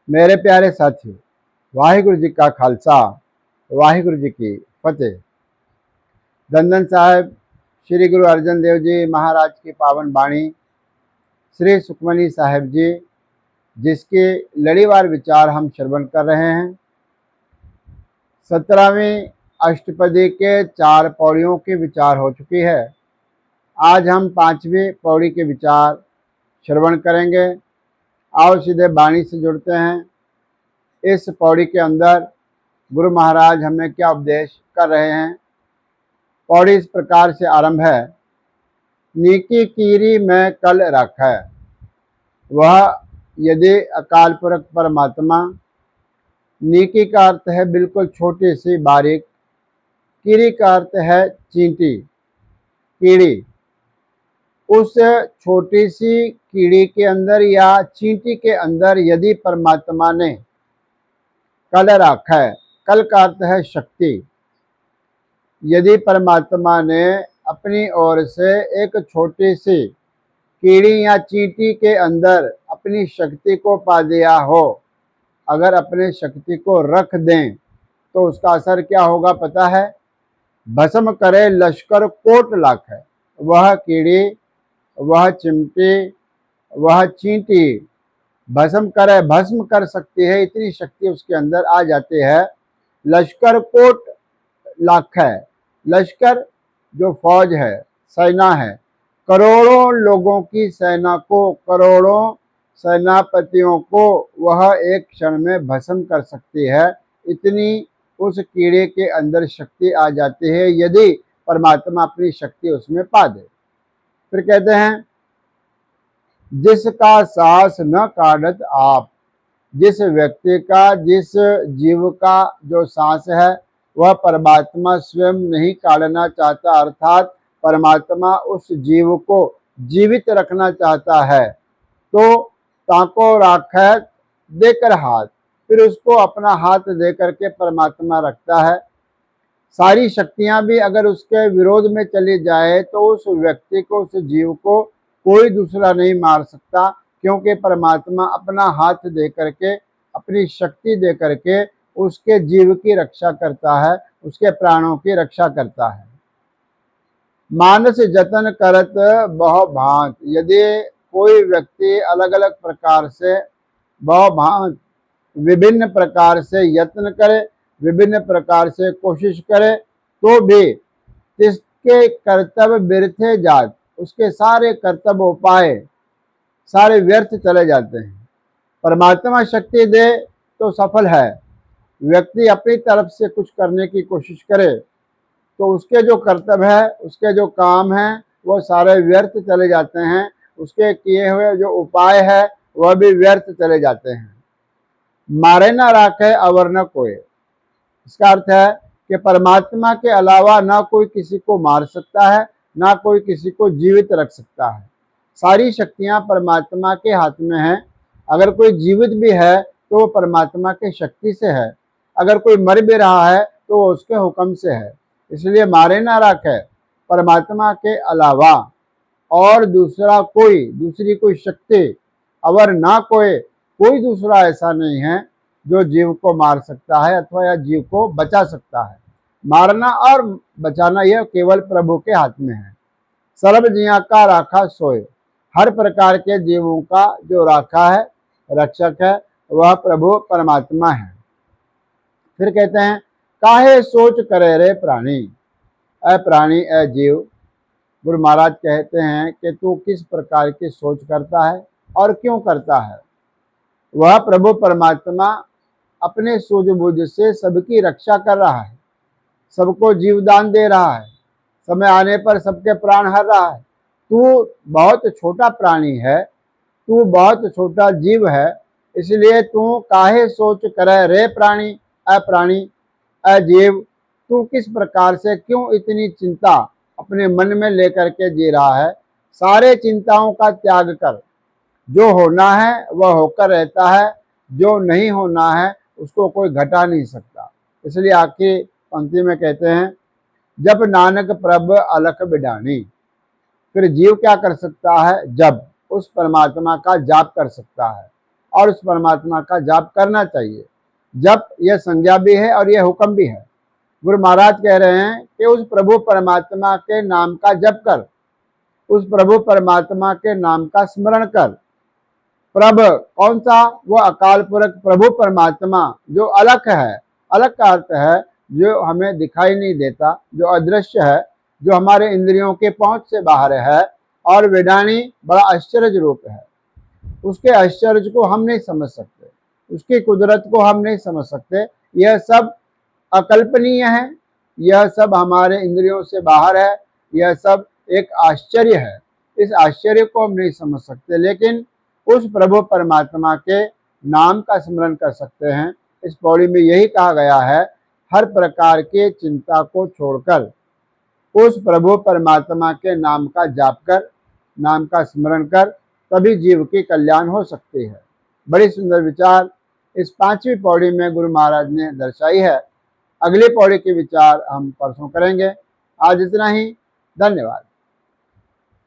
मेरे प्यारे साथी, वाहिगुरु जी का खालसा, वाहिगुरु जी की फतेह। धन धन साहिब श्री गुरु अर्जन देव जी महाराज की पावन बाणी, श्री सुखमनी साहिब जी, जिसके लड़ीवार विचार हम श्रवण कर रहे हैं। 17वीं अष्टपदी के 4 पौड़ियों के विचार हो चुकी है। आज हम 5वीं पौड़ी के विचार श्रवण करेंगे। आओ सीधे बाणी से जुड़ते हैं। इस पौड़ी के अंदर गुरु महाराज हमें क्या उपदेश कर रहे हैं। पौड़ी इस प्रकार से आरंभ है। नीकी कीरी में कल रखै, वह यदि अकाल पुरख परमात्मा। नीकी का अर्थ है बिल्कुल छोटी सी बारीक, कीरी का अर्थ है चींटी, कीड़ी। उस छोटी सी कीड़ी के अंदर या चींटी के अंदर यदि परमात्मा ने कल रखा है, कल का अर्थ है शक्ति। यदि परमात्मा ने अपनी ओर से एक छोटी सी कीड़ी या चींटी के अंदर अपनी शक्ति को पा दिया हो, अगर अपने शक्ति को रख दें तो उसका असर क्या होगा पता है? भस्म करे लश्कर कोट लाख है। वह कीड़ी, वह चिमटी, वह चींटी भस्म कर सकती है। इतनी शक्ति उसके अंदर आ जाती है। लश्कर कोट लाख है। लश्कर जो फौज है, सेना है, करोड़ों लोगों की सेना को, करोड़ों सेनापतियों को वह एक क्षण में भस्म कर सकती है। इतनी उस कीड़े के अंदर शक्ति आ जाती है यदि परमात्मा अपनी शक्ति उसमें पा दे। फिर कहते हैं, जिसका सांस न काटत आप। जिस व्यक्ति का, जिस जीव का जो सांस है वह परमात्मा स्वयं नहीं काटना चाहता, अर्थात परमात्मा उस जीव को जीवित रखना चाहता है, तो ताको राखै देकर हाथ, फिर उसको अपना हाथ दे करके परमात्मा रखता है। सारी शक्तियां भी अगर उसके विरोध में चली जाए तो उस व्यक्ति को, उस जीव को कोई दूसरा नहीं मार सकता, क्योंकि परमात्मा अपना हाथ दे करके, अपनी शक्ति दे करके उसके जीव की रक्षा करता है, उसके प्राणों की रक्षा करता है। मानस जतन करत बहु भांत। यदि कोई व्यक्ति अलग अलग प्रकार से, बहु भांत विभिन्न प्रकार से यत्न करे, विभिन्न प्रकार से कोशिश करे, तो भी इसके कर्तव्य व्यर्थे जात, उसके सारे कर्तव्य उपाय सारे व्यर्थ चले जाते हैं। परमात्मा शक्ति दे तो सफल है। व्यक्ति अपनी तरफ से कुछ करने की कोशिश करे तो उसके जो कर्तव्य है, उसके जो काम हैं, वो सारे व्यर्थ चले जाते हैं। उसके किए हुए जो उपाय है वह भी व्यर्थ चले जाते हैं। मारे ना राखे अवर न कोई। इसका अर्थ है कि परमात्मा के अलावा ना कोई किसी को मार सकता है, ना कोई किसी को जीवित रख सकता है। सारी शक्तियां परमात्मा के हाथ में हैं। अगर कोई जीवित भी है तो वो परमात्मा के शक्ति से है, अगर कोई मर भी रहा है तो वो उसके हुक्म से है। इसलिए मारे ना राखे, परमात्मा के अलावा और दूसरी कोई शक्ति, अवर ना कोई दूसरा ऐसा नहीं है जो जीव को मार सकता है अथवा या जीव को बचा सकता है। मारना और बचाना यह केवल प्रभु के हाथ में है। सर्व जिया का राखा सोए। हर प्रकार के जीवों का जो राखा है, रक्षक है, वह प्रभु परमात्मा है। फिर कहते हैं, काहे सोच करे रे प्राणी। ए प्राणी, ए जीव, गुरु महाराज कहते हैं कि तू किस प्रकार की सोच करता है और क्यों करता है। वह प्रभु परमात्मा अपने सूझबूझ से सबकी रक्षा कर रहा है, सबको जीवदान दे रहा है, समय आने पर सबके प्राण हर रहा है। तू बहुत छोटा प्राणी है, तू बहुत छोटा जीव है, इसलिए तू काहे सोच करे रे प्राणी, अप्राणी, अजीव। तू किस प्रकार से, क्यों इतनी चिंता अपने मन में लेकर के जी रहा है। सारे चिंताओं का त्याग कर। जो होना है वह होकर रहता है, जो नहीं होना है उसको कोई घटा नहीं सकता। इसलिए आखिरी पंक्ति में कहते हैं, जब नानक प्रभ अलख बिडानी। फिर जीव क्या कर सकता है? जब उस परमात्मा का जाप कर सकता है। और उस परमात्मा का जाप करना चाहिए। जप यह संज्ञा भी है और यह हुक्म भी है। गुरु महाराज कह रहे हैं कि उस प्रभु परमात्मा के नाम का जप कर, उस प्रभु परमात्मा के नाम का स्मरण कर। प्रभ कौन सा? वो अकाल पुरख प्रभु परमात्मा जो अलग है। अलग का अर्थ है जो हमें दिखाई नहीं देता, जो अदृश्य है, जो हमारे इंद्रियों के पहुंच से बाहर है और वेदानी बड़ा आश्चर्य रूप है। उसके आश्चर्य को हम नहीं समझ सकते, उसकी कुदरत को हम नहीं समझ सकते। यह सब अकल्पनीय है, यह सब हमारे इंद्रियों से बाहर है, यह सब एक आश्चर्य है। इस आश्चर्य को हम नहीं समझ सकते, लेकिन उस प्रभु परमात्मा के नाम का स्मरण कर सकते हैं। इस पौड़ी में यही कहा गया है, हर प्रकार के चिंता को छोड़कर उस प्रभु परमात्मा के नाम का जाप कर, नाम का स्मरण कर, तभी जीव की कल्याण हो सकती है। बड़ी सुंदर विचार इस 5वीं पौड़ी में गुरु महाराज ने दर्शाई है। अगली पौड़ी के विचार हम परसों करेंगे। आज इतना ही। धन्यवाद।